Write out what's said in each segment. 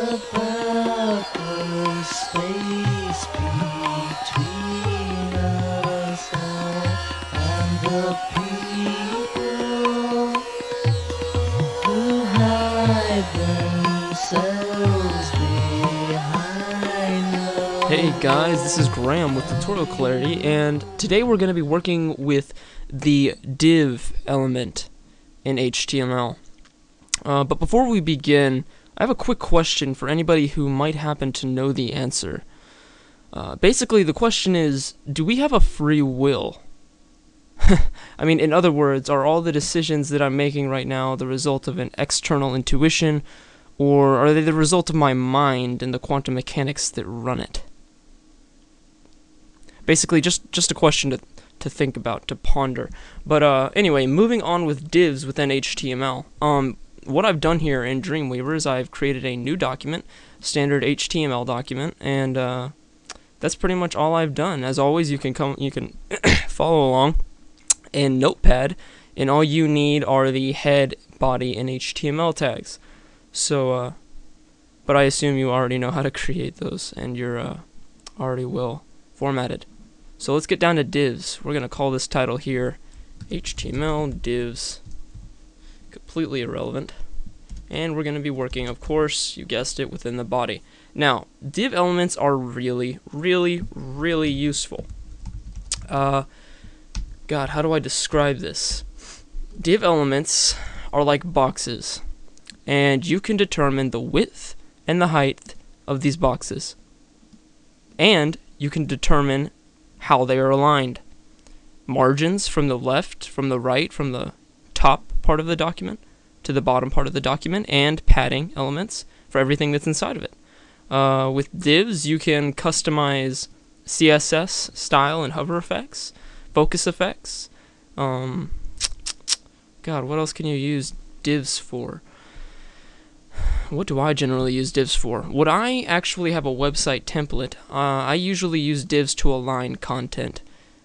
about the space between us all and the people who hide themselves behind the... Hey guys, this is Graham with TutorialClarity, and today we're going to be working with the div element in HTML. But before we begin, I have a quick question for anybody who might happen to know the answer. Basically, the question is, do we have a free will? I mean, in other words, are all the decisions that I'm making right now the result of an external intuition, or are they the result of my mind and the quantum mechanics that run it? Basically, just a question to think about, to ponder. But anyway, moving on with divs within HTML. What I've done here in Dreamweaver is I've created a new document, standard HTML document, and that's pretty much all I've done. As always, you can follow along in Notepad, and all you need are the head, body, and HTML tags. So, but I assume you already know how to create those, and you're already well formatted. So let's get down to divs. We're gonna call this title here HTML divs. Completely irrelevant. And we're going to be working, of course, you guessed it, within the body. Now, div elements are really, really, really useful. God, how do I describe this? Div elements are like boxes, and you can determine the width and the height of these boxes. And you can determine how they are aligned. Margins from the left, from the right, from the top part of the document to the bottom part of the document, and padding elements for everything that's inside of it. With divs, you can customize CSS style and hover effects, focus effects. God, what else can you use divs for? What do I generally use divs for? Would I actually have a website template? I usually use divs to align content.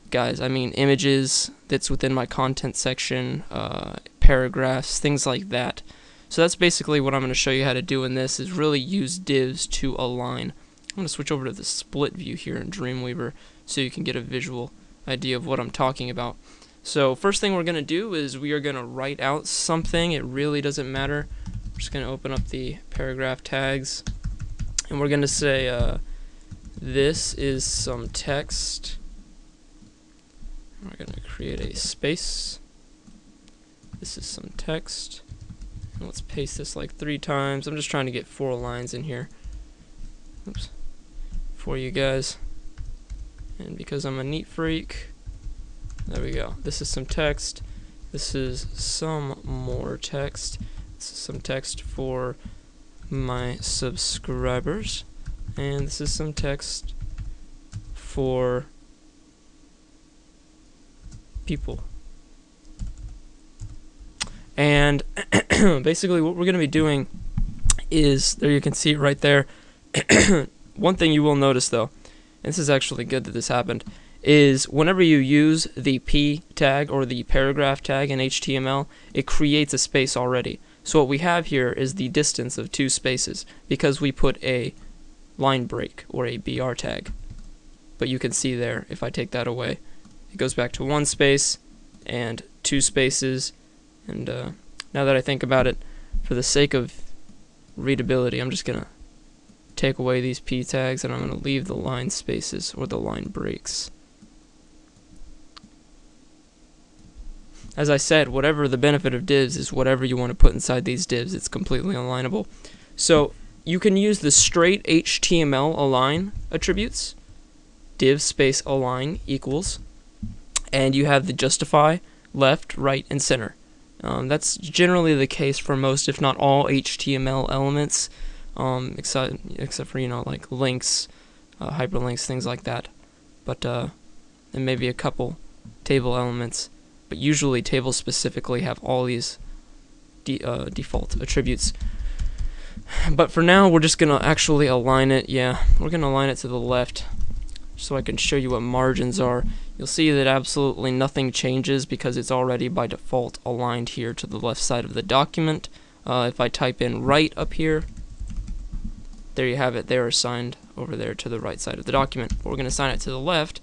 Guys, I mean images that's within my content section, paragraphs, things like that. So that's basically what I'm going to show you how to do in this, is really use divs to align. I'm going to switch over to the split view here in Dreamweaver so you can get a visual idea of what I'm talking about. So first thing we're going to do is we are going to write out something. It really doesn't matter. I'm just going to open up the paragraph tags, and we're going to say this is some text. We're going to create a space. This is some text. And let's paste this like 3 times. I'm just trying to get 4 lines in here. Oops. For you guys. And because I'm a neat freak, there we go. This is some text. This is some more text. This is some text for my subscribers. And this is some text for people. And basically what we're going to be doing is, there you can see it right there. One thing you will notice though, and this is actually good that this happened, is whenever you use the P tag or the paragraph tag in HTML, it creates a space already. So what we have here is the distance of 2 spaces because we put a line break or a BR tag. But you can see there, if I take that away, it goes back to 1 space and 2 spaces. And now that I think about it, for the sake of readability, I'm just going to take away these P tags and I'm going to leave the line spaces or the line breaks. As I said, whatever the benefit of divs is, whatever you want to put inside these divs, it's completely alignable. So you can use the straight HTML align attributes, div space align equals, and you have the justify, left, right, and center. That's generally the case for most, if not all, HTML elements, except for, you know, like links, hyperlinks, things like that. But and maybe a couple table elements. But usually tables specifically have all these default attributes. But for now, we're just going to actually align it. Yeah, we're going to align it to the left so I can show you what margins are. You'll see that absolutely nothing changes because it's already by default aligned here to the left side of the document. If I type in right up here, there you have it. They are assigned over there to the right side of the document. We're going to assign it to the left.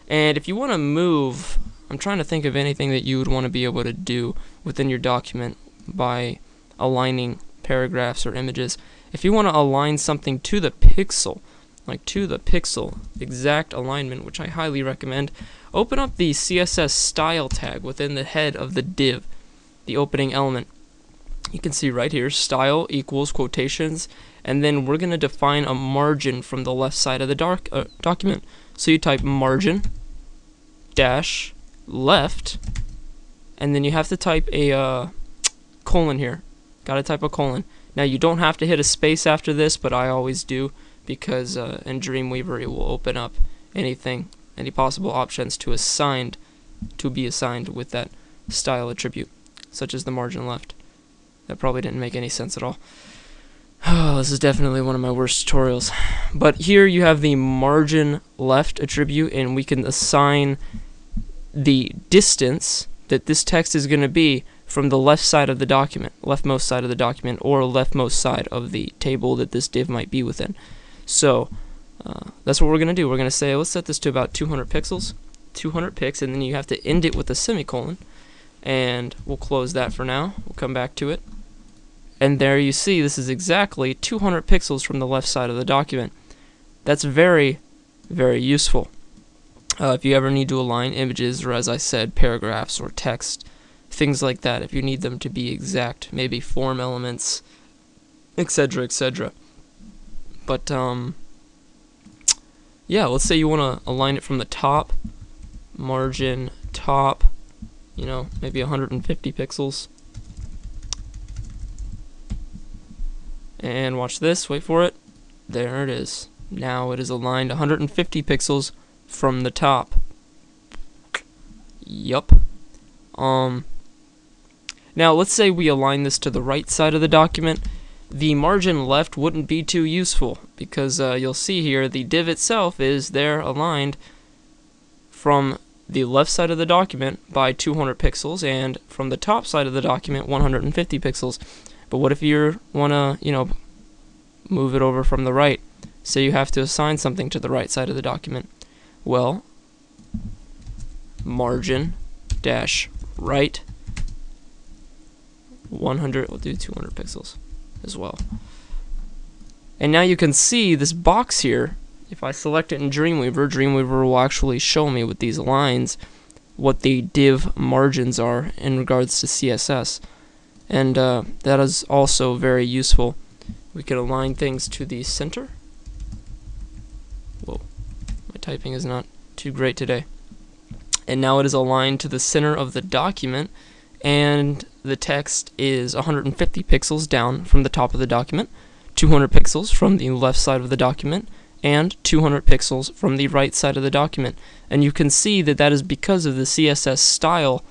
And if you want to move, I'm trying to think of anything that you would want to be able to do within your document by aligning paragraphs or images. If you want to align something to the pixel, like to the pixel exact alignment, which I highly recommend, open up the CSS Style tag within the head of the div, the opening element. You can see right here, style equals quotations, and then we're going to define a margin from the left side of the document. So you type margin dash left, and then you have to type a colon here. Gotta type a colon. Now you don't have to hit a space after this, but I always do, because in Dreamweaver it will open up anything, any possible options to be assigned with that style attribute, such as the margin left. That probably didn't make any sense at all. Oh, this is definitely one of my worst tutorials. But here you have the margin left attribute, and we can assign the distance that this text is going to be from the left side of the document, leftmost side of the document, or leftmost side of the table that this div might be within. So that's what we're going to do. We're going to say, let's set this to about 200 pixels, 200 pixels, and then you have to end it with a semicolon. And we'll close that for now. We'll come back to it. And there you see, this is exactly 200 pixels from the left side of the document. That's very, very useful. If you ever need to align images, or as I said, paragraphs or text, things like that, if you need them to be exact, maybe form elements, etc., etc. But, yeah, let's say you want to align it from the top, margin top, you know, maybe 150 pixels. And watch this, wait for it. There it is. Now it is aligned 150 pixels from the top. Yup. Now let's say we align this to the right side of the document. The margin left wouldn't be too useful, because you'll see here the div itself is there aligned from the left side of the document by 200 pixels and from the top side of the document 150 pixels. But what if you want to, you know, move it over from the right? Say you have to assign something to the right side of the document. Well, margin dash right 100, we'll do 200 pixels as well. And now you can see this box here. If I select it in Dreamweaver, Dreamweaver will actually show me with these lines what the div margins are in regards to CSS. And that is also very useful. We can align things to the center. Whoa, my typing is not too great today. And now it is aligned to the center of the document, and the text is 150 pixels down from the top of the document, 200 pixels from the left side of the document, and 200 pixels from the right side of the document. And you can see that that is because of the CSS Style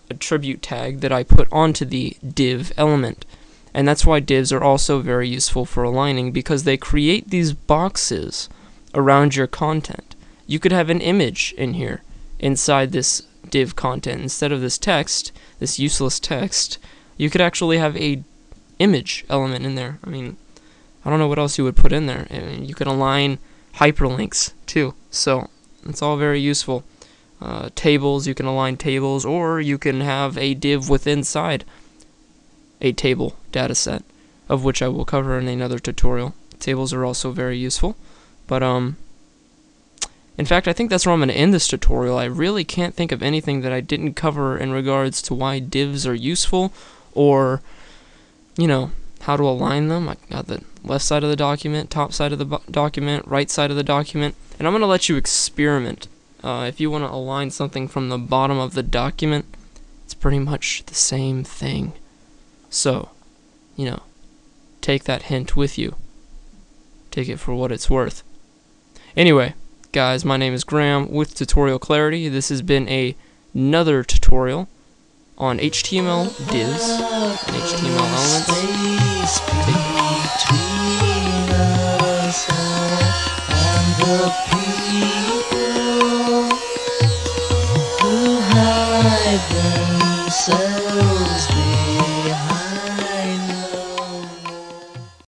attribute tag that I put onto the div element. And that's why divs are also very useful for aligning, because they create these boxes around your content. You could have an image in here inside this div content. Instead of this text, this useless text, you could actually have a image element in there. I mean, I don't know what else you would put in there. I mean, you could align hyperlinks too, so it's all very useful. Tables, you can align tables, or you can have a div within inside a table dataset, of which I will cover in another tutorial. Tables are also very useful, but in fact, I think that's where I'm going to end this tutorial. I really can't think of anything that I didn't cover in regards to why divs are useful, or, you know, how to align them. I got the left side of the document, top side of the document, right side of the document, and I'm going to let you experiment. If you want to align something from the bottom of the document, it's pretty much the same thing. So, you know, take that hint with you. Take it for what it's worth. Anyway, guys, my name is Graham with TutorialClarity. This has been another tutorial on HTML divs and HTML elements. Take care.